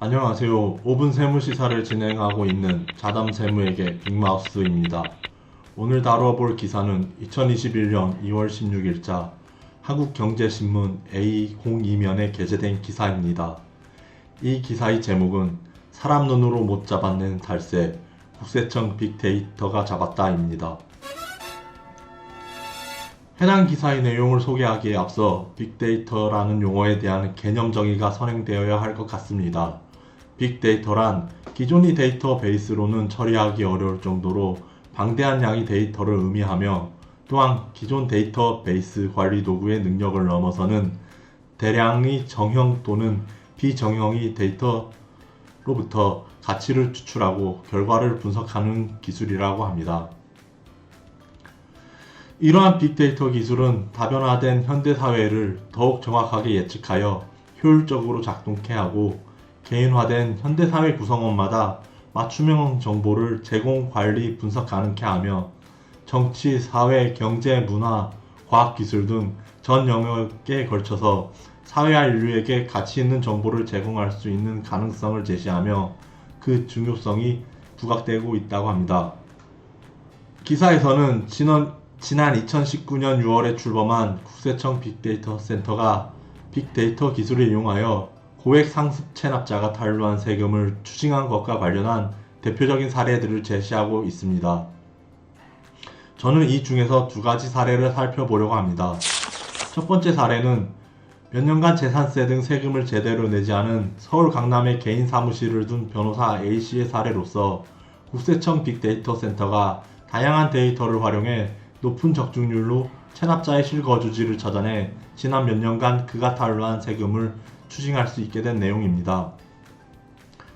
안녕하세요. 5분 세무시사를 진행하고 있는 자담세무에게 빅마우스입니다. 오늘 다뤄볼 기사는 2021년 2월 16일자 한국경제신문 A02면에 게재된 기사입니다. 이 기사의 제목은 사람 눈으로 못 잡아낸 살세, 국세청 빅데이터가 잡았다입니다. 해당 기사의 내용을 소개하기에 앞서 빅데이터라는 용어에 대한 개념 정의가 선행되어야 할 것 같습니다. 빅데이터란 기존의 데이터베이스로는 처리하기 어려울 정도로 방대한 양의 데이터를 의미하며 또한 기존 데이터베이스 관리 도구의 능력을 넘어서는 대량의 정형 또는 비정형의 데이터로부터 가치를 추출하고 결과를 분석하는 기술이라고 합니다. 이러한 빅데이터 기술은 다변화된 현대사회를 더욱 정확하게 예측하여 효율적으로 작동케 하고 개인화된 현대사회 구성원마다 맞춤형 정보를 제공, 관리, 분석 가능케 하며 정치, 사회, 경제, 문화, 과학기술 등 전 영역에 걸쳐서 사회와 인류에게 가치 있는 정보를 제공할 수 있는 가능성을 제시하며 그 중요성이 부각되고 있다고 합니다. 기사에서는 지난 2019년 6월에 출범한 국세청 빅데이터 센터가 빅데이터 기술을 이용하여 고액 상습 체납자가 탈루한 세금을 추징한 것과 관련한 대표적인 사례들을 제시하고 있습니다. 저는 이 중에서 두 가지 사례를 살펴보려고 합니다. 첫 번째 사례는 몇 년간 재산세 등 세금을 제대로 내지 않은 서울 강남에 개인 사무실을 둔 변호사 A씨의 사례로서 국세청 빅데이터 센터가 다양한 데이터를 활용해 높은 적중률로 체납자의 실거주지를 찾아내 지난 몇 년간 그가 탈루한 세금을 추징할 수 있게 된 내용입니다.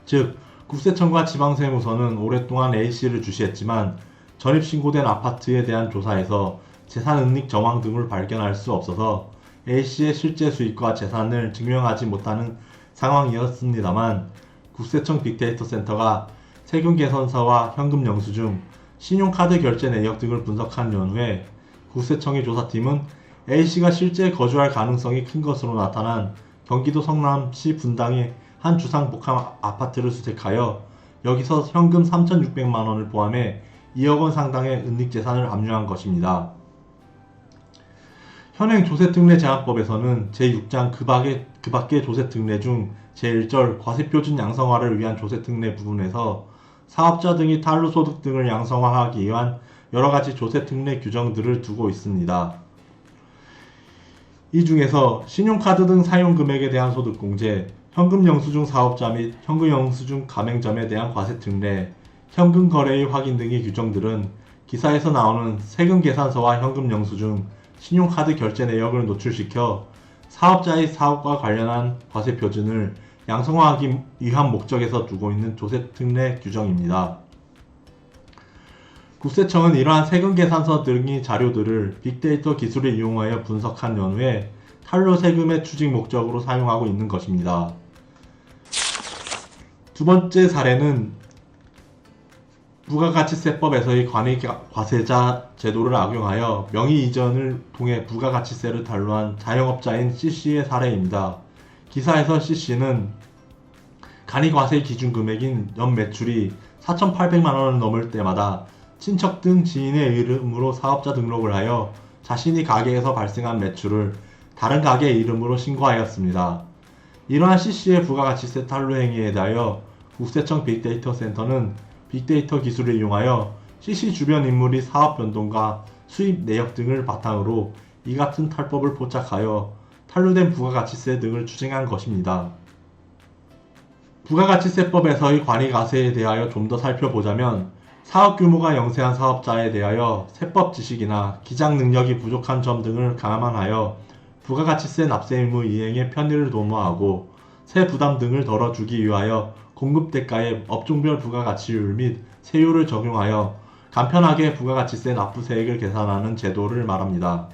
즉, 국세청과 지방세무서는 오랫동안 A씨를 주시했지만 전입신고된 아파트에 대한 조사에서 재산은닉 정황 등을 발견할 수 없어서 A씨의 실제 수익과 재산을 증명하지 못하는 상황이었습니다만 국세청 빅데이터 센터가 세금 계산서와 현금 영수증, 신용카드 결제 내역 등을 분석한 연후에 국세청의 조사팀은 A씨가 실제 거주할 가능성이 큰 것으로 나타난 경기도 성남시 분당의 한 주상복합 아파트를 수색하여 여기서 현금 3,600만원을 포함해 2억원 상당의 은닉재산을 압류한 것입니다. 현행 조세특례제한법에서는 제6장 그 밖의 조세특례 중 제1절 과세표준 양성화를 위한 조세특례 부분에서 사업자 등이 탈루소득 등을 양성화하기 위한 여러가지 조세특례 규정들을 두고 있습니다. 이 중에서 신용카드 등 사용금액에 대한 소득공제, 현금영수증 사업자 및 현금영수증 가맹점에 대한 과세특례, 현금거래의 확인 등의 규정들은 기사에서 나오는 세금계산서와 현금영수증, 신용카드 결제 내역을 노출시켜 사업자의 사업과 관련한 과세표준을 양성화하기 위한 목적에서 두고 있는 조세특례 규정입니다. 국세청은 이러한 세금계산서 등의 자료들을 빅데이터 기술을 이용하여 분석한 연후에 탈루 세금의 추징 목적으로 사용하고 있는 것입니다. 두 번째 사례는 부가가치세법에서의 관이과세자 제도를 악용하여 명의 이전을 통해 부가가치세를 탈루한 자영업자인 C씨의 사례입니다. 기사에서 C씨는 간이과세 기준 금액인 연 매출이 4,800만원을 넘을 때마다 친척 등 지인의 이름으로 사업자 등록을 하여 자신이 가게에서 발생한 매출을 다른 가게의 이름으로 신고하였습니다. 이러한 C씨의 부가가치세 탈루 행위에 대하여 국세청 빅데이터 센터는 빅데이터 기술을 이용하여 C씨 주변 인물의 사업 변동과 수입 내역 등을 바탕으로 이 같은 탈법을 포착하여 탈루된 부가가치세 등을 추징한 것입니다. 부가가치세법에서의 관이과세에 대하여 좀 더 살펴보자면 사업 규모가 영세한 사업자에 대하여 세법 지식이나 기장 능력이 부족한 점 등을 감안하여 부가가치세 납세 의무 이행에 편의를 도모하고 세 부담 등을 덜어주기 위하여 공급대가의 업종별 부가가치율 및 세율을 적용하여 간편하게 부가가치세 납부세액을 계산하는 제도를 말합니다.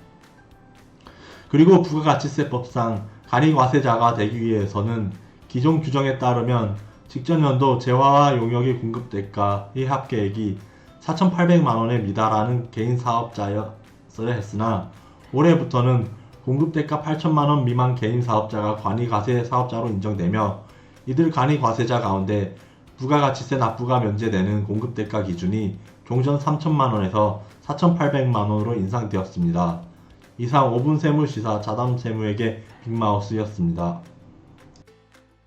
그리고 부가가치세법상 간이과세자가 되기 위해서는 기존 규정에 따르면 직전 연도 재화와 용역의 공급대가의 합계액이 4,800만원에 미달하는 개인 사업자였어야 했으나 올해부터는 공급대가 8천만원 미만 개인 사업자가 관이과세 사업자로 인정되며 이들 간이 과세자 가운데 부가가치세 납부가 면제되는 공급대가 기준이 종전 3천만원에서 4,800만원으로 인상되었습니다. 이상 5분 세무시사 자담세무에게 빅마우스였습니다.